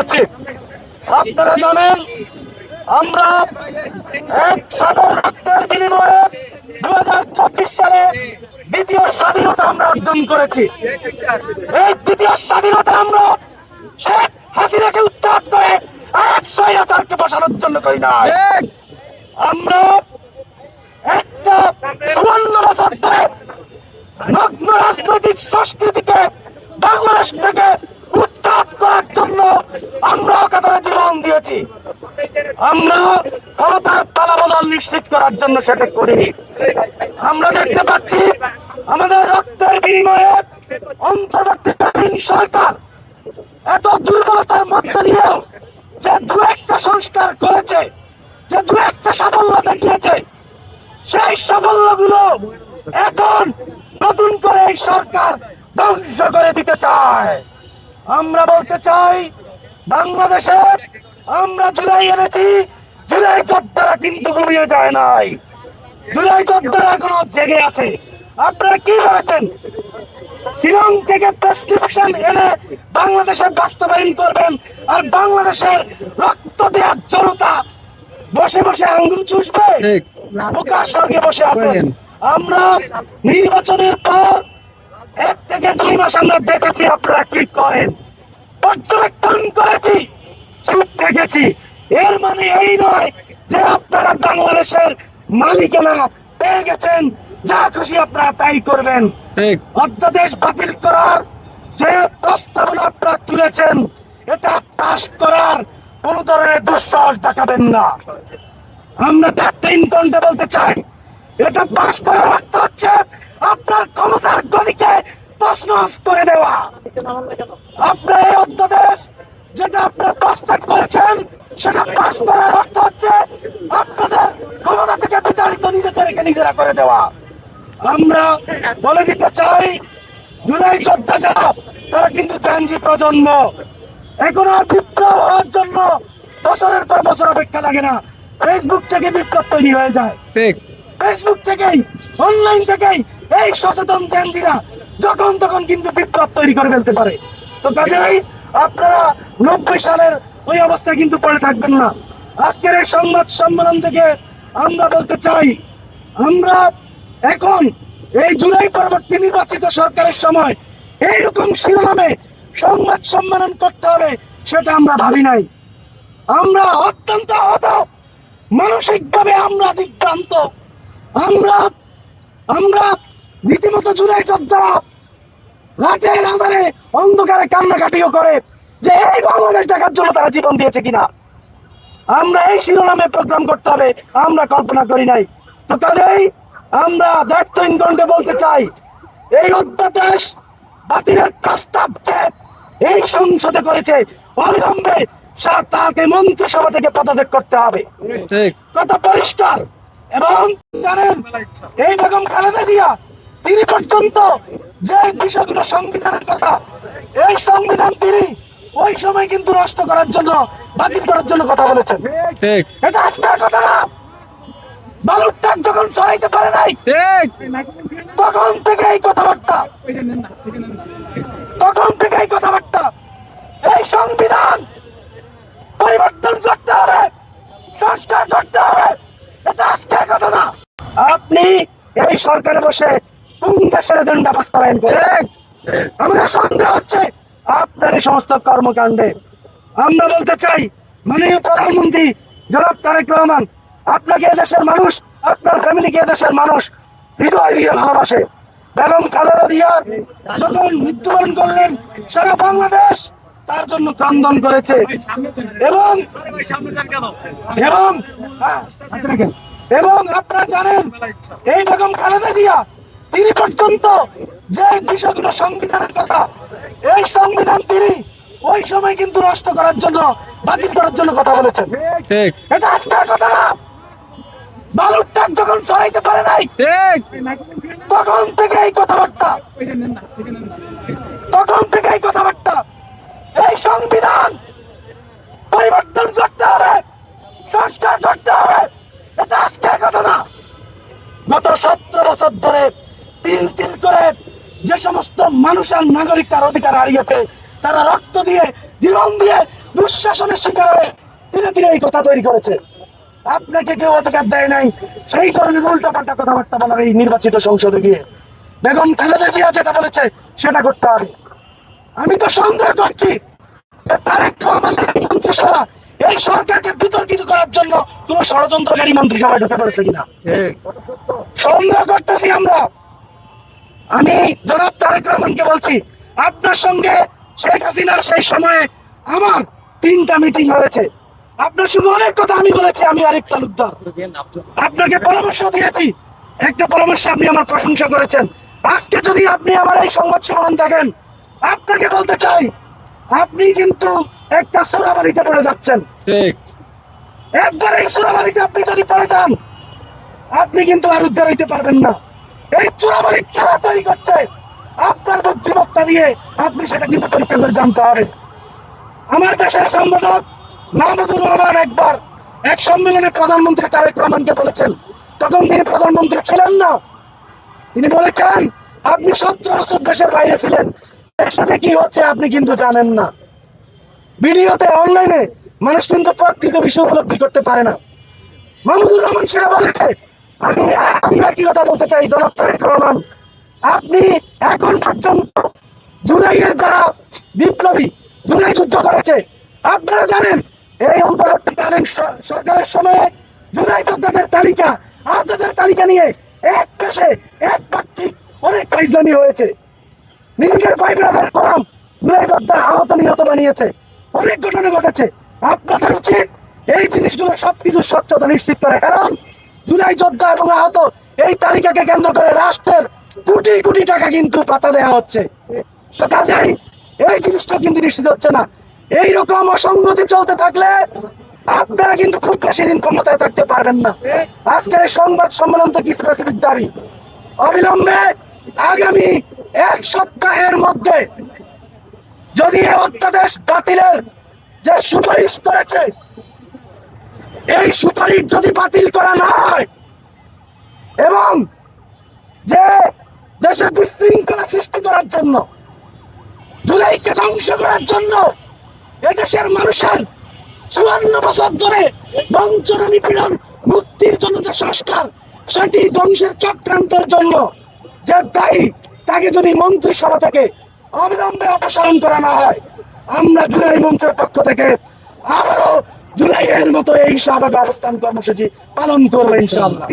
আছে। আপনারা জানেন আমরা এক সাগর রক্তের বিনিময়ে 2024 সালে দ্বিতীয় স্বাধীনতা আমরা অর্জন করেছি। এই দ্বিতীয় স্বাধীনতা আমরা শেখ হাসিনাকে উৎখাত করে আরেক স্বৈরাচারকে বসানোর জন্য করি না। আমরা একটা 54 বছর ধরে নগ্ন রাজনৈতিক সংস্কৃতিকে বাংলাদেশ থেকে উৎখাত করার জন্য আমরা কাতারে জীবন দিয়েছি। আমরা ক্ষমতার পালাবদল নিশ্চিত করার জন্য সেটা করিনি। আমরা দেখতে পাচ্ছি আমাদের রক্তের বিনিময়ে অন্তর্বর্তীকালীন সরকার এত দুর্বলতার মধ্যে দিয়েও যে দু একটা সংস্কার করেছে, যে দু একটা সাফল্য দেখিয়েছে, সেই সাফল্যগুলো এখন নতুন করে এই সরকার ধ্বংস করে দিতে চায়। আমরা বলতে চাই বাংলাদেশে আমরা জুলাই এনেছি, জুলাই যোদ্ধারা কিন্তু ঘুমিয়ে যায় নাই, জুলাই যোদ্ধারা এখনো জেগে আছে। আপনারা কি ভেবেছেন শিলং থেকে প্রেসক্রিপশন এনে বাংলাদেশে বাস্তবায়ন করবেন আর বাংলাদেশের রক্ত দেওয়ার জনতা বসে বসে আঙ্গুল চুষবে? প্রকাশ স্বর্গে বসে আছেন। আমরা নির্বাচনের পর 1 থেকে 2 মাস আমরা দেখেছি আপনারা কি করেন, পর্যবেক্ষণ করেছি, চুপ থেকেছি। এর মানে এই নয় যে আপনারা বাংলাদেশের মালিকানা পেয়ে গেছেন, যা খুশি আপনারা তাই করবেন। অধ্যাদেশ বাতিল করার যে প্রস্তাবনা আপনারা তুলেছেন, এটা পাশ করার কোন ধরনের দুঃসাহস দেখাবেন না। আমরা 13 পয়েন্টে বলতে চাই, এটা পাশ করার অর্থ হচ্ছে আপনার ক্ষমতার গদিকে তছনছ করে দেওয়া। আপনার এই অধ্যাদেশ যেটা আপনারা প্রস্তাব করেছেন, সেটা পাশ করার অর্থ হচ্ছে আপনাদের ক্ষমতা থেকে বিতাড়িত নিজেদেরকে নিজেরা করে দেওয়া। আমরা বলে দিতে চাই জুলাই যোদ্ধা যারা, তারা কিন্তু ট্রানজিট প্রজন্ম। এখন আর বিপ্লব হওয়ার জন্য বছরের পর বছর অপেক্ষা লাগে না। ফেসবুক থেকে বিপ্লব তৈরি হয়ে যায়, ফেসবুক থেকেই, অনলাইন থেকেই এই সচেতন ট্রানজিটরা যখন তখন কিন্তু বিপ্লব তৈরি করে ফেলতে পারে। তো কাজেই আপনারা 90 সালের ওই অবস্থায় কিন্তু পড়ে থাকবেন না। আজকের এই সংবাদ সম্মেলন থেকে আমরা বলতে চাই, আমরা এখন এই জুলাই পরবর্তী নির্বাচিত সরকারের সময় এইরকম শিরোনামে সংবাদ সম্মেলন করতে হবে সেটা আমরা ভাবি নাই। আমরা অত্যন্ত আহত, মানসিকভাবে আমরা দিগ্ভ্রান্ত। আমরা রীতিমতো জুলাই যোদ্ধারা রাতের আধারে অন্ধকারে কান্নাকাটিও করে যে এই বাংলাদেশ দেখার জন্য তারা জীবন দিয়েছে কিনা। আমরা এই শিরোনামে প্রোগ্রাম করতে হবে আমরা কল্পনা করি নাই। তো কাজেই আমরা দায়িত্বহীন কণ্ঠে বলতে চাই, এই অধ্যাদেশ বাতিলের প্রস্তাব এই সংসদে করেছে, অবিলম্বে তাকে মন্ত্রিসভা থেকে পদত্যাগ করতে হবে। কথা পরিষ্কার। এবং জানেন এই বেগম খালেদা জিয়া তিনি পর্যন্ত যে বিষয়গুলো সংবিধানের কথা, এই সংবিধান তিনি ওই সময় কিন্তু নষ্ট করার জন্য, বাতিল করার জন্য কথা বলেছেন। এটা আজকের কথা না। বালুরটা যখন ছড়াইতে পারে নাই তখন থেকে এই কথাবার্তা, তখন থেকে এই কথাবার্তা। এই সংবিধান পরিবর্তন করতে হবে, সংস্কার করতে হবে, এটা আজকের কথা না। আপনি এই সরকারে বসে কোন দেশের এজেন্ডা বাস্তবায়ন করেন? আমাদের সন্দেহ হচ্ছে আপনার এই সমস্ত কর্মকাণ্ডে। আমরা বলতে চাই মাননীয় প্রধানমন্ত্রী জনাব তারেক রহমান, আপনাকে এদেশের মানুষ, আপনার ফ্যামিলিকে এদেশের মানুষ হৃদয় দিয়ে ভালোবাসে। বেগম খালেদা জিয়া যখন মৃত্যুবরণ করলেন সারা বাংলাদেশ তার জন্য ক্রন্দন করেছে। এবং এবং এবং আপনারা জানেন এই বেগম খালেদা জিয়া তিনি পর্যন্ত যে বিষয়গুলো সংবিধানের কথা, এই সংবিধান তিনি ওই সময় কিন্তু নষ্ট করার জন্য, বাতিল করার জন্য কথা বলেছেন। এটা আজকের কথা না। বালুরটা যখন ছড়াইতে পারে নাই তখন থেকে এই কথাবার্তা, তখন থেকে এই কথাবার্তা। এই সংবিধান পরিবর্তন করতে হবে, সংস্কার করতে হবে, এটা আজকের কথা না। গত 17 বছর ধরে তিল তিল করে যে সমস্ত মানুষ আর নাগরিক তার অধিকার হারিয়েছে, তারা রক্ত দিয়ে জীবন দিয়ে দুঃশাসনের শিকার হয়ে ধীরে ধীরে এই কথা তৈরি করেছে। আপনাকে কেউ অধিকার দেয় নাই সেই ধরনের উল্টাপাল্টা কথাবার্তা বলার এই নির্বাচিত সংসদে গিয়ে। বেগম খালেদা জিয়া যেটা বলেছে সেটা করতে হবে। আমি তো সন্দেহ করছি যে তারেক রহমানের মন্ত্রিসভা এই সরকারকে বিতর্কিত করার জন্য কোন ষড়যন্ত্রকারী মন্ত্রিসভায় ঢুকে পড়েছে কিনা সন্দেহ করতেছি আমরা। আমি জনাব তারেক রহমানকে বলছি, আপনার সঙ্গে শেখ হাসিনার সেই সময়ে আমার 3টা মিটিং হয়েছে, আপনার সঙ্গে অনেক কথা আমি বলেছি। আমি আরেক তালুকদার আপনাকে পরামর্শ দিয়েছি, একটা পরামর্শ আপনি আমার প্রশংসা করেছেন। আজকে যদি আপনি আমার এই সংবাদ সম্মেলন দেখেন, আপনাকে বলতে চাই আপনি কিন্তু একটা চোরাবাড়িতে পড়ে যাচ্ছেন। একবার এই চোরাবাড়িতে আপনি যদি পড়ে যান, আপনি কিন্তু আর উদ্ধার হইতে পারবেন না। এই চোরাবাড়ি ছাড়া তৈরি করছে, আপনার বুদ্ধিমত্তা দিয়ে আপনি সেটা কিন্তু পরীক্ষা করে জানতে হবে। আমার দেশের সম্পাদক মাহমুদুর রহমান একবার এক সম্মেলনে প্রধানমন্ত্রী তারেক রহমানকে বলেছেন, তখন তিনি প্রধানমন্ত্রী ছিলেন না, তিনি বলেছেন আপনি 17 বছর দেশের বাইরে ছিলেন, এর সাথে কি হচ্ছে আপনি কিন্তু জানেন না। ভিডিওতে অনলাইনে মানুষ কিন্তু প্রকৃত বিষয় উপলব্ধি করতে পারে না। মাহমুদুর রহমান সেটা বলেছে। আমি একই কথা বলতে চাই, জনাব তারেক রহমান, আপনি এখন পর্যন্ত জুলাইয়ের যারা বিপ্লবী জুলাই যুদ্ধ করেছে, আপনারা জানেন এই অন্তর্বর্তীকালীন সরকারের সময়ে জুলাই যোদ্ধাদের তালিকা আহতদের তালিকা নিয়ে এক পেশে এক পাক্ষিক অনেক ফাইজলামি হয়েছে। নিজের ভাই ব্রাদার করাম জুলাই যোদ্ধা আহত নিহত বানিয়েছে, অনেক ঘটনা ঘটেছে। আপনাদের উচিত এই জিনিসগুলো সবকিছু স্বচ্ছতা নিশ্চিত করে, কারণ জুলাই যোদ্ধা এবং আহত এই তালিকাকে কেন্দ্র করে রাষ্ট্রের কোটি কোটি টাকা কিন্তু পাতা দেওয়া হচ্ছে। কাজেই এই জিনিসটা কিন্তু নিশ্চিত হচ্ছে না। এইরকম অসঙ্গতি চলতে থাকলে আপনারা কিন্তু খুব বেশি দিন ক্ষমতায় থাকতে পারবেন না। আজকের এই সংবাদ সম্মেলন থেকে স্পেসিফিক দাবি, অবিলম্বে আগামী 1 সপ্তাহের মধ্যে যদি এই অধ্যাদেশ বাতিলের যে সুপারিশ করেছে, এই সুপারিশ যদি বাতিল করা না হয় এবং যে দেশে বিশৃঙ্খলা সৃষ্টি করার জন্য, জুলাইকে ধ্বংস করার জন্য, এদেশের মানুষের 54 বছর ধরে বঞ্চনা নিপীড়ন মুক্তির জন্য যে সংস্কার, সেটি ধ্বংসের চক্রান্তের জন্য যে দায়ী, তাকে যদি মন্ত্রিসভা থেকে অবিলম্বে অপসারণ করা না হয়, আমরা জুলাই মঞ্চের পক্ষ থেকে আবারও জুলাইয়ের মতো এই শাহবাগ অবস্থান কর্মসূচি পালন করবো ইনশাআল্লাহ।